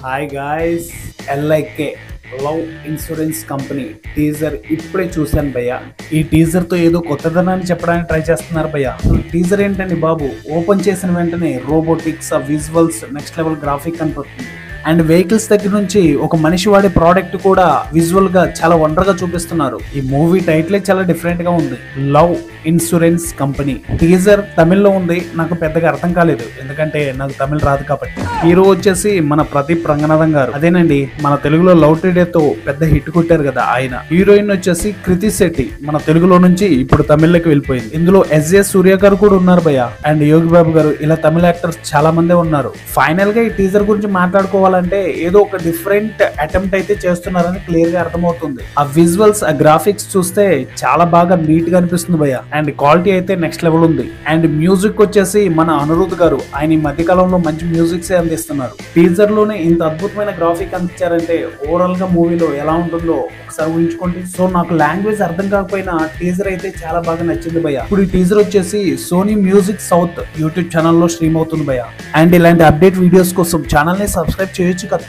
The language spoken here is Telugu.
Hi guys, LIK love insurance company teaser ఇప్పుడే చూశాను భయ్య. ఈ టీజర్ తో ఏదో కొత్తదనాన్ని చెప్పడానికి ట్రై చేస్తున్నారు భయ్య. టీజర్ ఏంటండి బాబు, ఓపెన్ చేసిన వెంటనే robotics, visuals, next level graphic కనిపిస్తుంది. అండ్ వెహికల్స్ దగ్గర నుంచి ఒక మనిషి వాడే ప్రోడక్ట్ కూడా విజువల్ గా చాలా వండర్ గా చూపిస్తున్నారు. ఈ మూవీ టైటిల్ చాలా డిఫరెంట్ గా ఉంది, లవ్ ఇన్సూరెన్స్ కంపెనీ. టీజర్ తమిళ్లో ఉంది, నాకు పెద్దగా అర్థం కాలేదు ఎందుకంటే నాకు తమిళ్ రాదు కాబట్టి. హీరో వచ్చేసి మన ప్రదీప్ రంగనాథన్ గారు, అదేనండి మన తెలుగులో లవ్ టుడే తో పెద్ద హిట్ కొట్టారు కదా ఆయన. హీరోయిన్ వచ్చేసి కృతి శెట్టి, మన తెలుగులో నుంచి ఇప్పుడు తమిళ్లోకి వెళ్ళిపోయింది. ఇందులో ఎస్జే సూర్య గారు కూడా ఉన్నారు భయ్య, అండ్ యోగి బాబు గారు, ఇలా తమిళ యాక్టర్స్ చాలా మందే ఉన్నారు. ఫైనల్ గా ఈ టీజర్ గురించి మాట్లాడుకోవాలంటే ఏదో ఒక డిఫరెంట్ అటెంప్ట్ అయితే చేస్తున్నారని క్లియర్ గా అర్థమవుతుంది. ఆ విజువల్స్, ఆ గ్రాఫిక్స్ చూస్తే చాలా బాగా నీట్ గా అనిపిస్తుంది భయ్య. అండ్ క్వాలిటీ అయితే నెక్స్ట్ లెవెల్ ఉంది. అండ్ మ్యూజిక్ వచ్చేసి మన అనిరుద్ గారు, ఆయన ఈ మధ్య కాలంలో మంచి మ్యూజిక్స్ అందిస్తున్నారు. టీజర్ లోనే ఇంత అద్భుతమైన గ్రాఫిక్ అందించారంటే ఓవరాల్ గా మూవీలో ఎలా ఉంటుందో ఒకసారి ఊహించుకోండి. సో నాకు లాంగ్వేజ్ అర్థం కాకపోయినా టీజర్ అయితే చాలా బాగా నచ్చింది భయ్య. ఇప్పుడు ఈ టీజర్ వచ్చేసి సోనీ మ్యూజిక్ సౌత్ యూట్యూబ్ ఛానల్లో స్ట్రీమ్ అవుతుంది భయ్య. అండ్ ఇలాంటి అప్డేట్ వీడియోస్ కోసం ఛానల్ ని సబ్స్క్రైబ్ చేయొచ్చు కదా.